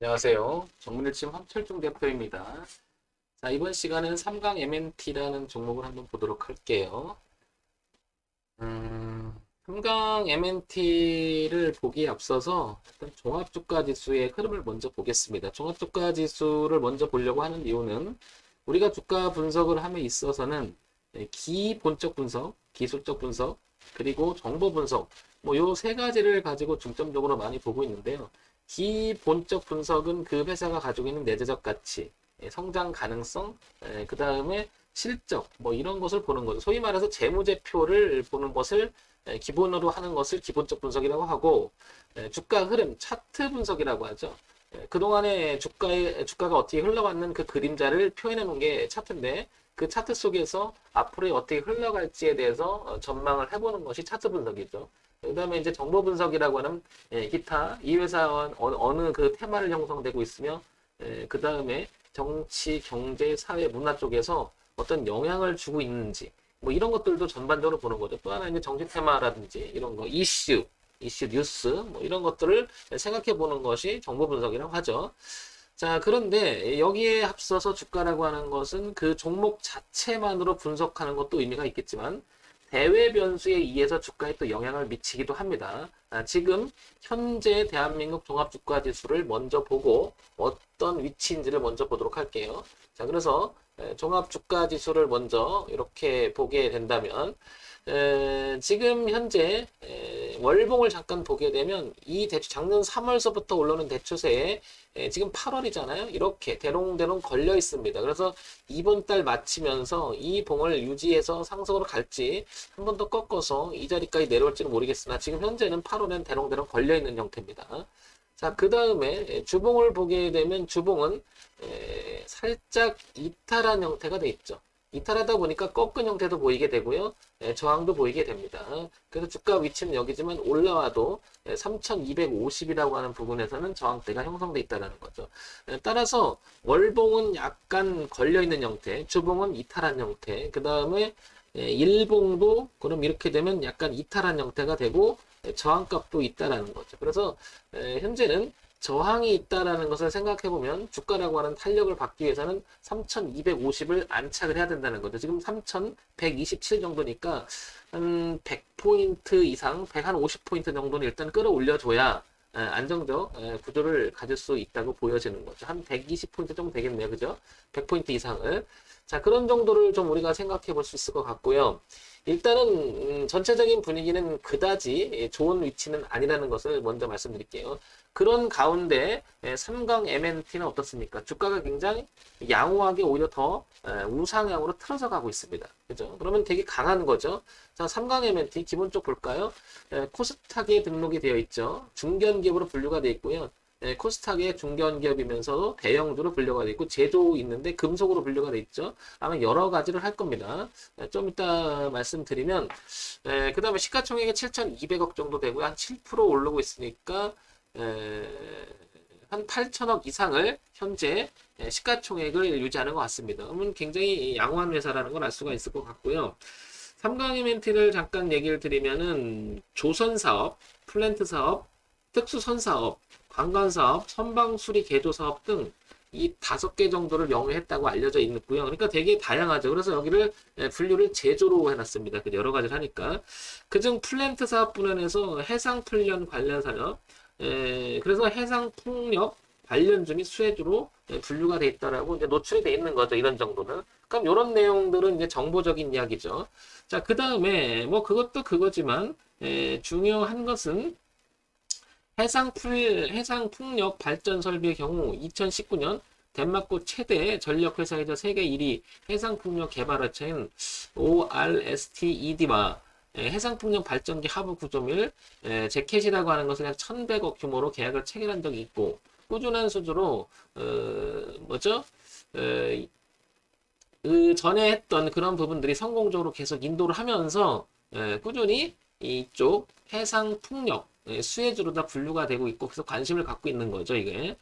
안녕하세요. 전문일침 황철중 대표입니다. 자, 이번 시간은 3강 MNT라는 종목을 한번 보도록 할게요. 3강 MNT를 보기에 앞서서 일단 종합주가지수의 흐름을 먼저 보겠습니다. 종합주가지수를 먼저 보려고 하는 이유는 우리가 주가 분석을 함에 있어서는 기본적 분석, 기술적 분석, 그리고 정보 분석, 뭐 요 세 가지를 가지고 중점적으로 많이 보고 있는데요. 기본적 분석은 그 회사가 가지고 있는 내재적 가치, 성장 가능성, 그 다음에 실적, 뭐 이런 것을 보는 거죠. 소위 말해서 재무제표를 보는 것을 기본으로 하는 것을 기본적 분석이라고 하고, 주가 흐름, 차트 분석이라고 하죠. 그동안에 주가가 어떻게 흘러왔는 그 그림자를 표현해 놓은 게 차트인데, 그 차트 속에서 앞으로 어떻게 흘러갈지에 대해서 전망을 해보는 것이 차트 분석이죠. 그 다음에 이제 정보 분석이라고 하는 기타 이 회사와 어느 그 테마를 형성되고 있으며 그 다음에 정치, 경제, 사회, 문화 쪽에서 어떤 영향을 주고 있는지 뭐 이런 것들도 전반적으로 보는 거죠. 또 하나 이제 정치 테마라든지 이런 거 이슈 뉴스 뭐 이런 것들을 생각해 보는 것이 정보 분석이라고 하죠. 자, 그런데 여기에 앞서서 주가라고 하는 것은 그 종목 자체만으로 분석하는 것도 의미가 있겠지만 대외 변수에 의해서 주가에 또 영향을 미치기도 합니다. 지금 현재 대한민국 종합주가지수를 먼저 보고 어떤 위치인지를 먼저 보도록 할게요. 자, 그래서 종합주가지수를 먼저 이렇게 보게 된다면 지금 현재 월봉을 잠깐 보게 되면 이 대추 작년 3월서부터 올라오는 대추세에 지금 8월이잖아요. 이렇게 대롱대롱 걸려 있습니다. 그래서 이번 달 마치면서 이 봉을 유지해서 상승으로 갈지 한 번 더 꺾어서 이 자리까지 내려올지는 모르겠으나 지금 현재는 8월엔 대롱대롱 걸려 있는 형태입니다. 자, 그 다음에 주봉을 보게 되면 주봉은 살짝 이탈한 형태가 돼 있죠. 이탈하다 보니까 꺾은 형태도 보이게 되고요. 저항도 보이게 됩니다. 그래서 주가 위치는 여기지만 올라와도 3250이라고 하는 부분에서는 저항대가 형성돼 있다는 거죠. 따라서 월봉은 약간 걸려있는 형태, 주봉은 이탈한 형태, 그 다음에 일봉도 그럼 이렇게 되면 약간 이탈한 형태가 되고 저항값도 있다라는 거죠. 그래서 현재는 저항이 있다라는 것을 생각해 보면 주가라고 하는 탄력을 받기 위해서는 3250을 안착을 해야 된다는 거죠. 지금 3127 정도니까 한 100포인트 이상, 150포인트 정도는 일단 끌어올려줘야 안정적 구조를 가질 수 있다고 보여지는 거죠. 한 120포인트 정도 되겠네요. 그죠? 100포인트 이상을. 자, 그런 정도를 좀 우리가 생각해 볼 수 있을 것 같고요. 일단은 전체적인 분위기는 그다지 좋은 위치는 아니라는 것을 먼저 말씀드릴게요. 그런 가운데 3강 MNT는 어떻습니까? 주가가 굉장히 양호하게 오히려 더 우상향으로 틀어져 가고 있습니다. 그죠? 그러면 되게 강한 거죠. 자, 3강 MNT 기본적 볼까요? 코스닥에 등록이 되어 있죠. 중견기업으로 분류가 되어 있고요. 코스닥의 중견기업이면서도 대형주로 분류가 되어 있고 제조 있는데 금속으로 분류가 되어 있죠. 아마 여러 가지를 할 겁니다. 좀 이따 말씀드리면 그 다음에 시가총액이 7,200억 정도 되고요. 한 7% 오르고 있으니까 한 8천억 이상을 현재 시가총액을 유지하는 것 같습니다. 그러면 굉장히 양호한 회사라는 걸 알 수가 있을 것 같고요. 3강 이벤트를 잠깐 얘기를 드리면은 조선사업, 플랜트사업, 특수선사업, 관광사업, 선방수리 개조사업 등 이 5개 정도를 영위했다고 알려져 있고요. 그러니까 되게 다양하죠. 그래서 여기를 분류를 제조로 해놨습니다. 여러 가지를 하니까. 그중 플랜트 사업 분야에서 해상훈련 관련 산업, 그래서 해상폭력 관련주 및 수혜주로 분류가 돼 있다라고 이제 노출이 돼 있는 거죠. 이런 정도는. 그럼 이런 내용들은 이제 정보적인 이야기죠. 자, 그 다음에 뭐 그것도 그거지만 중요한 것은 해상풍력 발전 설비의 경우 2019년 덴마크 최대 전력회사이자 세계 1위 해상풍력 개발업체인 ORSTED와 해상풍력 발전기 하부 구조물 제켓이라고 하는 것을 약 1100억 규모로 계약을 체결한 적이 있고 꾸준한 수주로 뭐죠? 그 전에 했던 그런 부분들이 성공적으로 계속 인도를 하면서 꾸준히 이쪽 해상 풍력 수혜주로 다 분류가 되고 있고 그래서 관심을 갖고 있는 거죠 이게.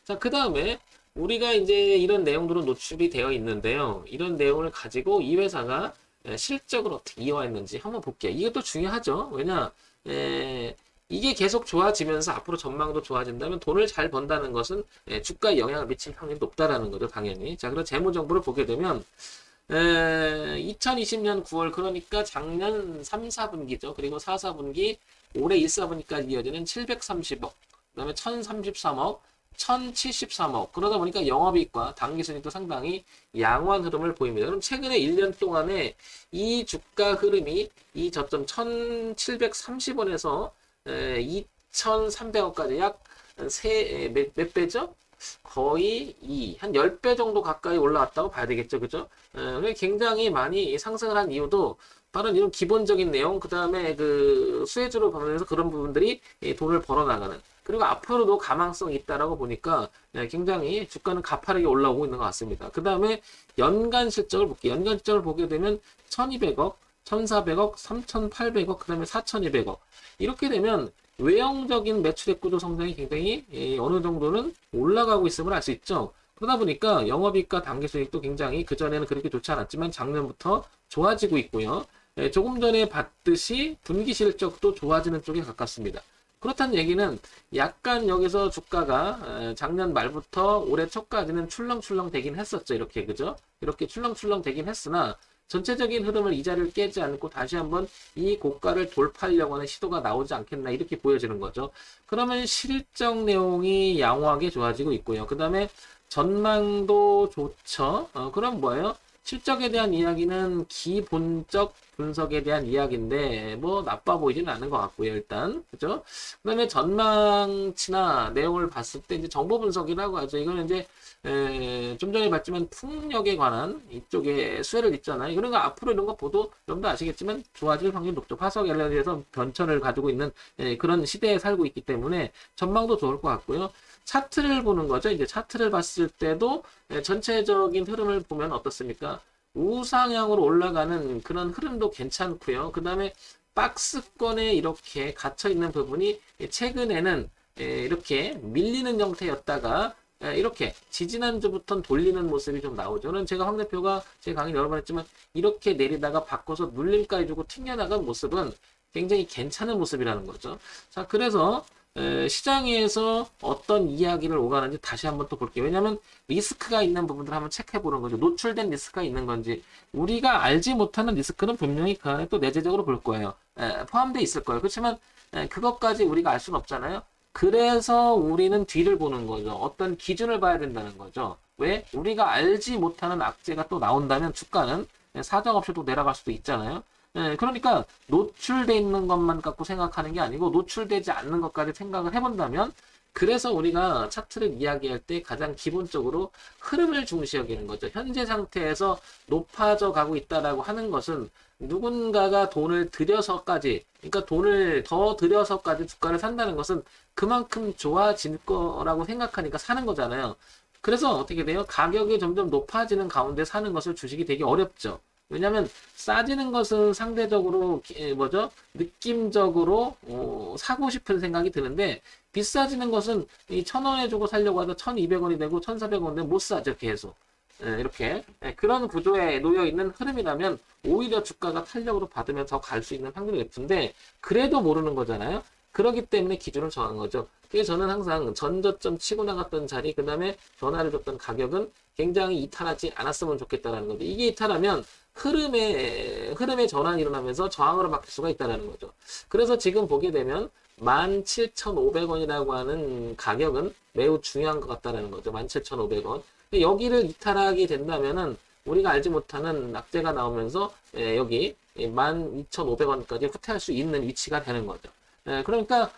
자, 그 다음에 우리가 이제 이런 내용들은 노출이 되어 있는데요. 이런 내용을 가지고 이 회사가 실적을 어떻게 이어왔는지 한번 볼게요. 이것도 중요하죠. 왜냐 이게 계속 좋아지면서 앞으로 전망도 좋아진다면 돈을 잘 번다는 것은 주가에 영향을 미칠 확률이 높다라는 거죠, 당연히. 자, 그럼 재무 정보를 보게 되면 2020년 9월 그러니까 작년 3, 4분기죠. 그리고 4, 4분기 올해 1, 4분기까지 이어지는 730억, 그다음에 1033억, 1073억. 그러다 보니까 영업이익과 당기순이익도 상당히 양호한 흐름을 보입니다. 그럼 최근에 1년 동안에 이 주가 흐름이 이 저점 1730원에서 2300원까지 약 몇 배죠? 거의 한 10배 정도 가까이 올라왔다고 봐야 되겠죠. 그죠? 굉장히 많이 상승을 한 이유도 바로 이런 기본적인 내용, 그 다음에 그 수혜주로 보면서 그런 부분들이 돈을 벌어나가는, 그리고 앞으로도 가망성이 있다라고 보니까 굉장히 주가는 가파르게 올라오고 있는 것 같습니다. 그 다음에 연간 실적을 볼게요. 연간 실적을 보게 되면 1200억, 1400억, 3800억, 그 다음에 4200억. 이렇게 되면 외형적인 매출액 구조 성장이 굉장히 어느 정도는 올라가고 있음을 알 수 있죠. 그러다 보니까 영업이익과 당기순이익도 굉장히 그전에는 그렇게 좋지 않았지만 작년부터 좋아지고 있고요. 조금 전에 봤듯이 분기 실적도 좋아지는 쪽에 가깝습니다. 그렇다는 얘기는 약간 여기서 주가가 작년 말부터 올해 초까지는 출렁출렁 되긴 했었죠. 이렇게, 그죠? 이렇게 출렁출렁 되긴 했으나 전체적인 흐름을 이 자리를 깨지 않고 다시 한번 이 고가를 돌파하려고 하는 시도가 나오지 않겠나, 이렇게 보여지는 거죠. 그러면 실적 내용이 양호하게 좋아지고 있고요. 그 다음에 전망도 좋죠. 그럼 뭐예요? 실적에 대한 이야기는 기본적 분석에 대한 이야기인데 뭐 나빠 보이지는 않은 것 같고요, 일단. 그죠? 그다음에 전망치나 내용을 봤을 때 이제 정보 분석이라고 하죠. 이거는 이제 좀 전에 봤지만 풍력에 관한 이쪽에 수혜를 있잖아요. 그런 거 앞으로 이런 거 보도 여러분도 아시겠지만 좋아질 확률이 높죠. 화석 LNG에서 변천을 가지고 있는 그런 시대에 살고 있기 때문에 전망도 좋을 것 같고요. 차트를 보는 거죠. 이제 차트를 봤을 때도 전체적인 흐름을 보면 어떻습니까? 우상향으로 올라가는 그런 흐름도 괜찮고요. 그 다음에 박스권에 이렇게 갇혀 있는 부분이 최근에는 이렇게 밀리는 형태였다가 이렇게 지지난주부터 돌리는 모습이 좀 나오죠. 저는 제가 황 대표가 제 강의 여러 번 했지만 이렇게 내리다가 바꿔서 눌림까지 주고 튕겨나간 모습은 굉장히 괜찮은 모습이라는 거죠. 자, 그래서 시장에서 어떤 이야기를 오가는지 다시 한번 또 볼게요. 왜냐하면 리스크가 있는 부분들을 한번 체크해 보는 거죠. 노출된 리스크가 있는 건지, 우리가 알지 못하는 리스크는 분명히 그 안에 또 내재적으로 볼 거예요. 포함되어 있을 거예요. 그렇지만 그것까지 우리가 알 수는 없잖아요. 그래서 우리는 뒤를 보는 거죠. 어떤 기준을 봐야 된다는 거죠. 왜? 우리가 알지 못하는 악재가 또 나온다면 주가는 사정없이 또 내려갈 수도 있잖아요. 그러니까 노출돼 있는 것만 갖고 생각하는 게 아니고 노출되지 않는 것까지 생각을 해본다면, 그래서 우리가 차트를 이야기할 때 가장 기본적으로 흐름을 중시 여기는 거죠. 현재 상태에서 높아져 가고 있다라고 하는 것은 누군가가 돈을 들여서까지, 그러니까 돈을 더 들여서까지 주가를 산다는 것은 그만큼 좋아질 거라고 생각하니까 사는 거잖아요. 그래서 어떻게 돼요? 가격이 점점 높아지는 가운데 사는 것을 주식이 되게 어렵죠. 왜냐하면 싸지는 것은 상대적으로 뭐죠? 느낌적으로 사고 싶은 생각이 드는데, 비싸지는 것은 이 1,000원에 주고 살려고 하다 1,200원이 되고 1,400원 되면 못 사죠, 계속. 이렇게 그런 구조에 놓여 있는 흐름이라면 오히려 주가가 탄력으로 받으면 더 갈 수 있는 확률이 높은데, 그래도 모르는 거잖아요. 그렇기 때문에 기준을 정한 거죠. 그래서 저는 항상 전저점 치고 나갔던 자리, 그 다음에 변화를 줬던 가격은 굉장히 이탈하지 않았으면 좋겠다라는 건데, 이게 이탈하면 흐름의 전환이 일어나면서 저항으로 바뀔 수가 있다는 거죠. 그래서 지금 보게 되면 17,500원이라고 하는 가격은 매우 중요한 것 같다는 거죠. 17,500원. 여기를 이탈하게 된다면은 우리가 알지 못하는 악재가 나오면서 여기 12,500원까지 후퇴할 수 있는 위치가 되는 거죠. 그러니까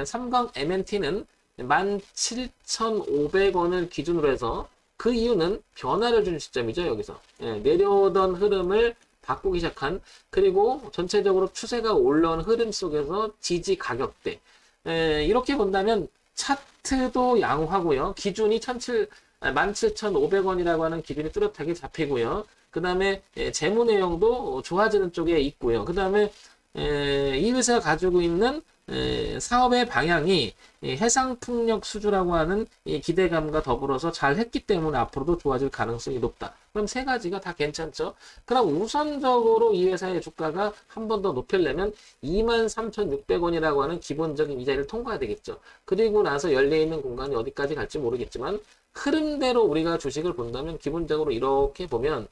삼성 MNT는 17,500원을 기준으로 해서, 그 이유는 변화를 준 시점이죠. 여기서 내려오던 흐름을 바꾸기 시작한, 그리고 전체적으로 추세가 올라온 흐름 속에서 지지 가격대, 이렇게 본다면 차트도 양호하고요. 기준이 17,500원이라고 하는 기준이 뚜렷하게 잡히고요. 그 다음에 재무 내용도 좋아지는 쪽에 있고요. 그 다음에 이 회사가 가지고 있는 사업의 방향이 해상풍력 수주라고 하는 이 기대감과 더불어서 잘 했기 때문에 앞으로도 좋아질 가능성이 높다. 그럼 세 가지가 다 괜찮죠? 그럼 우선적으로 이 회사의 주가가 한 번 더 높이려면 23,600원이라고 하는 기본적인 이자리를 통과해야 되겠죠. 그리고 나서 열려있는 공간이 어디까지 갈지 모르겠지만 흐름대로 우리가 주식을 본다면 기본적으로 이렇게 보면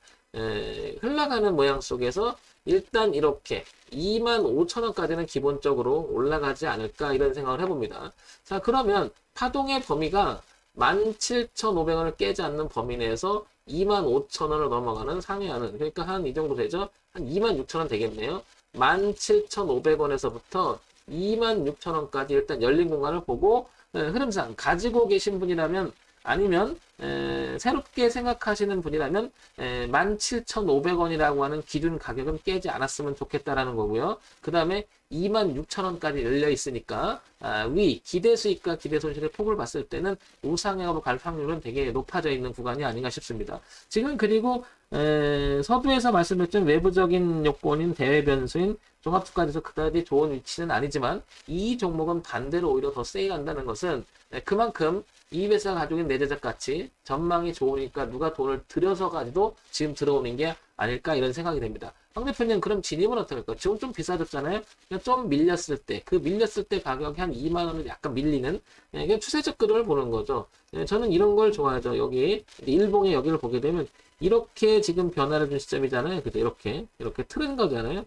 흘러가는 모양 속에서 일단 이렇게 25,000원까지는 기본적으로 올라가지 않을까 이런 생각을 해봅니다. 자, 그러면 파동의 범위가 17,500원을 깨지 않는 범위 내에서 25,000원을 넘어가는 상회하는, 그러니까 한 이 정도 되죠? 한 26,000원 되겠네요. 17,500원에서부터 26,000원까지 일단 열린 공간을 보고 흐름상 가지고 계신 분이라면 아니면 새롭게 생각하시는 분이라면 17,500원이라고 하는 기준 가격은 깨지 않았으면 좋겠다라는 거고요. 그 다음에 26,000원까지 열려 있으니까 위 기대 수익과 기대 손실의 폭을 봤을 때는 우상향으로 갈 확률은 되게 높아져 있는 구간이 아닌가 싶습니다. 지금 그리고 서두에서 말씀드렸던 외부적인 요건인 대외 변수인 종합주가에서 그다지 좋은 위치는 아니지만 이 종목은 반대로 오히려 더 세일한다는 것은 그만큼 이 회사가 가지고 있는 내재적 가치 전망이 좋으니까 누가 돈을 들여서 가지고 지금 들어오는 게 아닐까 이런 생각이 됩니다. 황 대표님 그럼 진입은 어떻게 할까요? 지금 좀 비싸졌잖아요. 그냥 좀 밀렸을 때 그 밀렸을 때 가격이 한 2만 원을 약간 밀리는 그냥 추세적 그림을 보는 거죠. 저는 이런 걸 좋아하죠. 여기 일봉의 여기를 보게 되면 이렇게 지금 변화를 준 시점이잖아요. 그죠? 이렇게 틀은 거잖아요.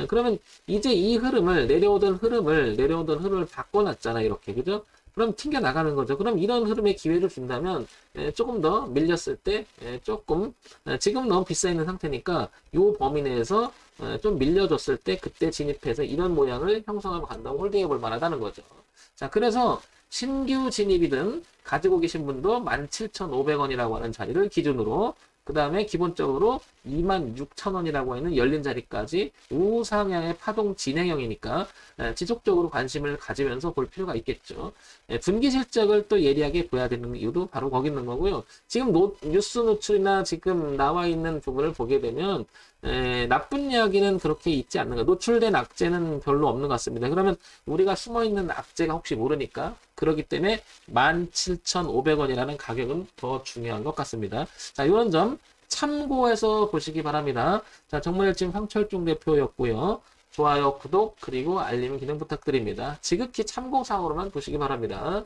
그러면 이제 이 흐름을 내려오던 흐름을 바꿔놨잖아요. 이렇게 그죠? 그럼 튕겨 나가는 거죠. 그럼 이런 흐름에 기회를 준다면 조금 더 밀렸을 때 조금 지금 너무 비싸 있는 상태니까 요 범위 내에서 좀 밀려줬을 때 그때 진입해서 이런 모양을 형성하고 간다고 홀딩해 볼 만하다는 거죠. 자, 그래서 신규 진입이든 가지고 계신 분도 17,500원이라고 하는 자리를 기준으로 그 다음에 기본적으로 26,000원이라고 하는 열린 자리까지 우상향의 파동 진행형이니까 지속적으로 관심을 가지면서 볼 필요가 있겠죠. 분기 실적을 또 예리하게 보여야 되는 이유도 바로 거기 있는 거고요. 지금 뉴스 노출이나 지금 나와 있는 부분을 보게 되면 나쁜 이야기는 그렇게 있지 않는 거. 노출된 악재는 별로 없는 것 같습니다. 그러면 우리가 숨어있는 악재가 혹시 모르니까 그렇기 때문에 17,500원이라는 가격은 더 중요한 것 같습니다. 자, 이런 점 참고해서 보시기 바랍니다. 자, 정말일진 황철중 대표였고요. 좋아요, 구독, 그리고 알림 기능 부탁드립니다. 지극히 참고사항으로만 보시기 바랍니다.